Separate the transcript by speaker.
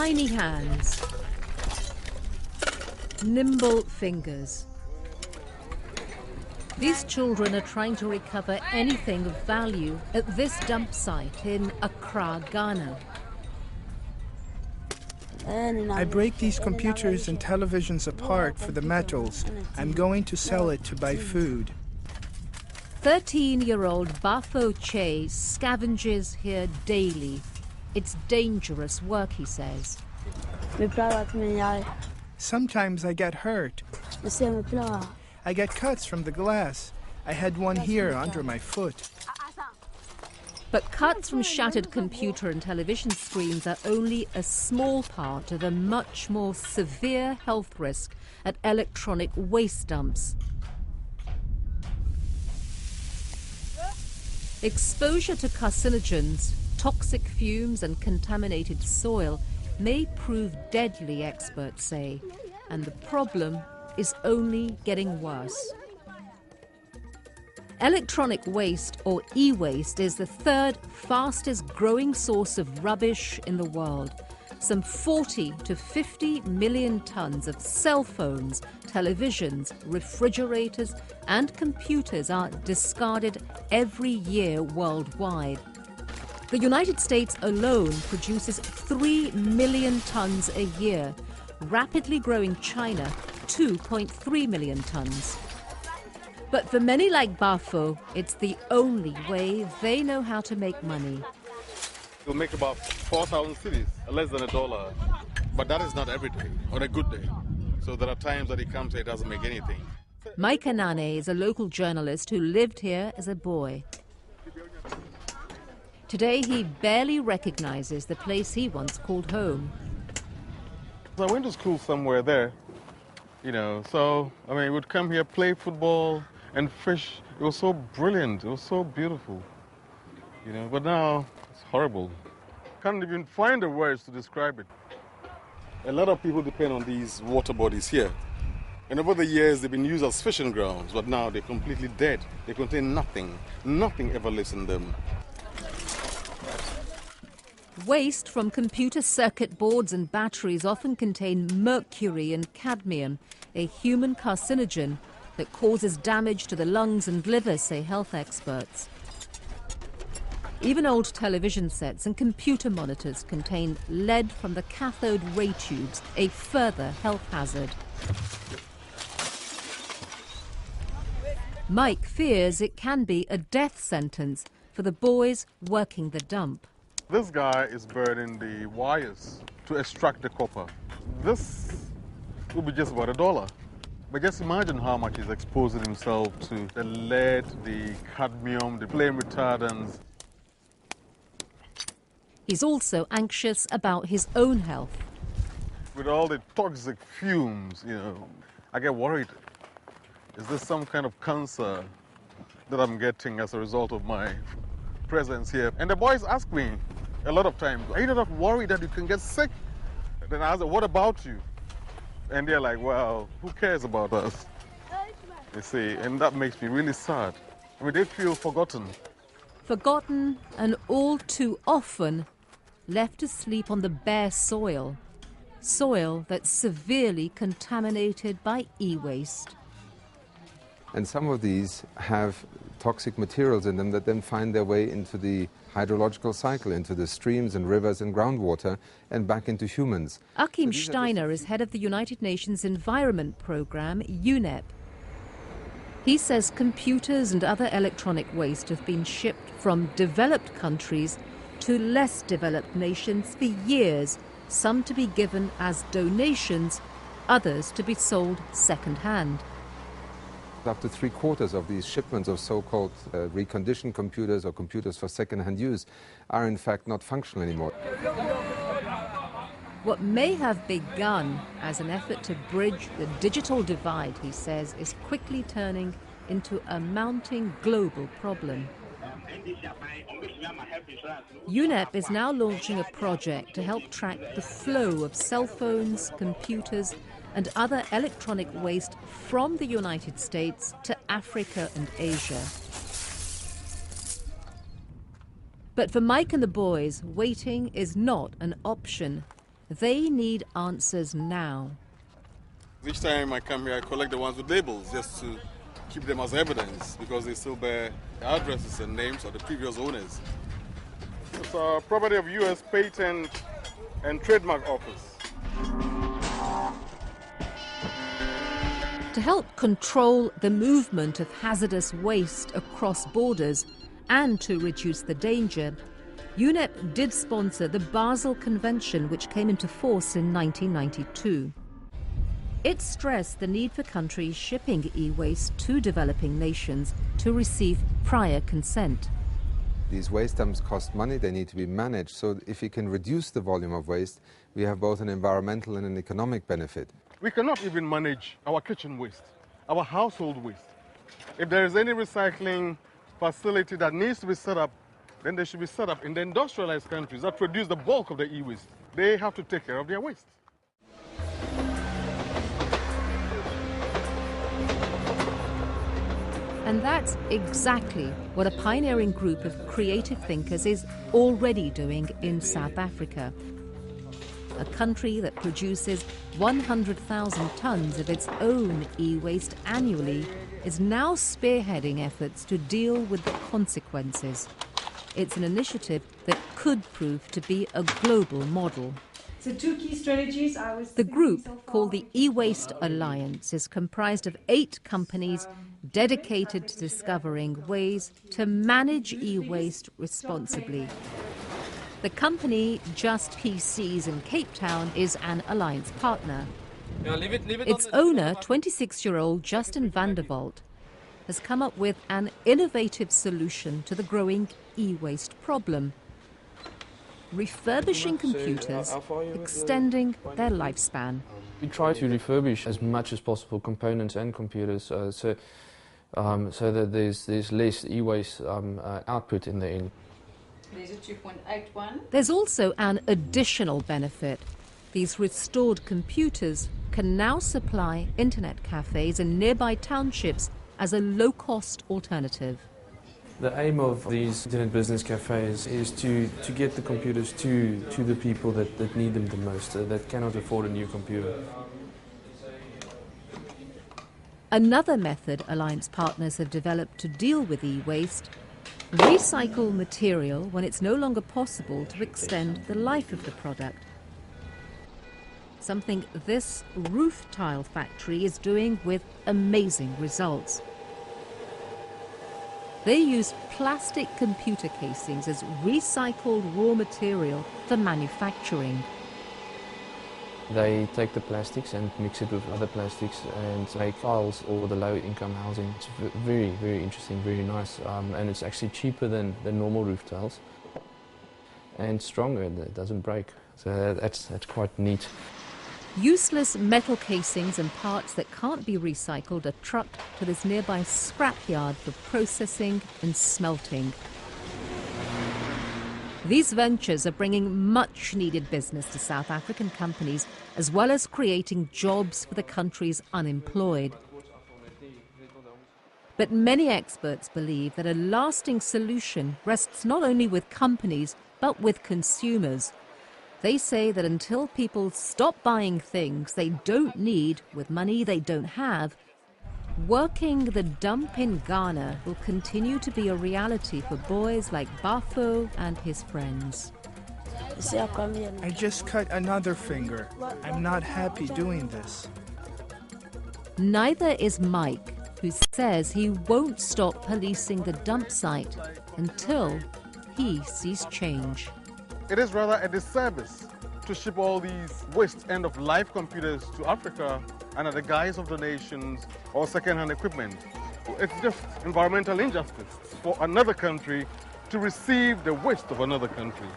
Speaker 1: Tiny hands, nimble fingers. These children are trying to recover anything of value at this dump site in Accra, Ghana.
Speaker 2: I break these computers and televisions apart for the metals. I'm going to sell it to buy food.
Speaker 1: 13-year-old Bafo Che scavenges here daily. It's dangerous work, he says.
Speaker 2: Sometimes I get hurt. I get cuts from the glass. I had one here under my foot.
Speaker 1: But cuts from shattered computer and television screens are only a small part of a much more severe health risk at electronic waste dumps. Exposure to carcinogens, toxic fumes and contaminated soil may prove deadly, experts say, and the problem is only getting worse. Electronic waste, or e-waste, is the third fastest growing source of rubbish in the world. Some 40 to 50 million tons of cell phones, televisions, refrigerators and computers are discarded every year worldwide. The United States alone produces 3 million tons a year, rapidly growing China 2.3 million tons. But for many like Bafo, it's the only way they know how to make money.
Speaker 3: We'll make about 4,000 cities, less than $1. But that is not every day, or a good day. So there are times that he comes here, it doesn't make anything.
Speaker 1: Mike Anane is a local journalist who lived here as a boy. Today, he barely recognizes the place he once called home.
Speaker 3: I went to school somewhere there, so, we'd come here, play football and fish. It was so brilliant, it was so beautiful, but now it's horrible. Can't even find the words to describe it. A lot of people depend on these water bodies here. And over the years, they've been used as fishing grounds, but now they're completely dead. They contain nothing. Nothing ever lives in them.
Speaker 1: Waste from computer circuit boards and batteries often contain mercury and cadmium, a human carcinogen that causes damage to the lungs and liver, say health experts. Even old television sets and computer monitors contain lead from the cathode ray tubes, a further health hazard. Mike fears it can be a death sentence for the boys working the dump.
Speaker 3: This guy is burning the wires to extract the copper. This will be just about $1. But just imagine how much he's exposing himself to the lead, the cadmium, the flame retardants.
Speaker 1: He's also anxious about his own health.
Speaker 3: With all the toxic fumes, I get worried. Is this some kind of cancer that I'm getting as a result of my presence here? And the boys ask me a lot of times, are you not worried that you can get sick? Then I ask them, what about you? And they're like, well, who cares about us? You see, and that makes me really sad. They feel forgotten.
Speaker 1: Forgotten and all too often left to sleep on the bare soil. Soil that's severely contaminated by e-waste.
Speaker 4: And some of these have toxic materials in them that then find their way into the hydrological cycle, into the streams and rivers and groundwater, and back into humans.
Speaker 1: Achim Steiner is head of the United Nations Environment Programme, UNEP. He says computers and other electronic waste have been shipped from developed countries to less developed nations for years, some to be given as donations, others to be sold second-hand.
Speaker 4: Up to 3/4 of these shipments of so-called reconditioned computers or computers for second-hand use are in fact not functional anymore.
Speaker 1: What may have begun as an effort to bridge the digital divide, he says, is quickly turning into a mounting global problem. UNEP is now launching a project to help track the flow of cell phones, computers and other electronic waste from the United States to Africa and Asia. But for Mike and the boys, waiting is not an option. They need answers now.
Speaker 3: Each time I come here, I collect the ones with labels just to keep them as evidence because they still bear the addresses and names of the previous owners. It's a property of U.S. Patent and Trademark Office.
Speaker 1: To help control the movement of hazardous waste across borders and to reduce the danger, UNEP did sponsor the Basel Convention, which came into force in 1992. It stressed the need for countries shipping e-waste to developing nations to receive prior consent.
Speaker 4: These waste dumps cost money, they need to be managed, so if we can reduce the volume of waste, we have both an environmental and an economic benefit.
Speaker 3: We cannot even manage our kitchen waste, our household waste. If there is any recycling facility that needs to be set up, then they should be set up in the industrialized countries that produce the bulk of the e-waste. They have to take care of their waste.
Speaker 1: And that's exactly what a pioneering group of creative thinkers is already doing in South Africa, a country that produces 100,000 tons of its own e-waste annually is now spearheading efforts to deal with the consequences. It's an initiative that could prove to be a global model.
Speaker 5: So two key strategies.
Speaker 1: The group, called the E-Waste Alliance, is comprised of 8 companies dedicated to discovering ways to manage e-waste responsibly. The company Just PCs in Cape Town is an alliance partner. Its owner, 26-year-old Justin Vanderwalt, has come up with an innovative solution to the growing e-waste problem: refurbishing computers, extending their lifespan.
Speaker 6: We try to refurbish as much as possible components and computers so that there's less e-waste output in the end.
Speaker 5: There's a 2.81.
Speaker 1: There's also an additional benefit. These restored computers can now supply internet cafes in nearby townships as a low-cost alternative.
Speaker 6: The aim of these internet business cafes is to get the computers to the people that need them the most, that cannot afford a new computer.
Speaker 1: Another method alliance partners have developed to deal with e-waste: recycle material when it's no longer possible to extend the life of the product. Something this roof tile factory is doing with amazing results. They use plastic computer casings as recycled raw material for manufacturing.
Speaker 6: They take the plastics and mix it with other plastics and make tiles or the low-income housing. It's very, very interesting, very nice, and it's actually cheaper than normal roof tiles and stronger, it doesn't break. So that's quite neat.
Speaker 1: Useless metal casings and parts that can't be recycled are trucked to this nearby scrapyard for processing and smelting. These ventures are bringing much-needed business to South African companies, as well as creating jobs for the country's unemployed. But many experts believe that a lasting solution rests not only with companies, but with consumers. They say that until people stop buying things they don't need with money they don't have, working the dump in Ghana will continue to be a reality for boys like Bafo and his friends.
Speaker 2: I just cut another finger. I'm not happy doing this.
Speaker 1: Neither is Mike, who says he won't stop policing the dump site until he sees change.
Speaker 3: It is rather a disservice to ship all these waste end-of-life computers to Africa under the guise of donations or second-hand equipment. It's just environmental injustice for another country to receive the waste of another country.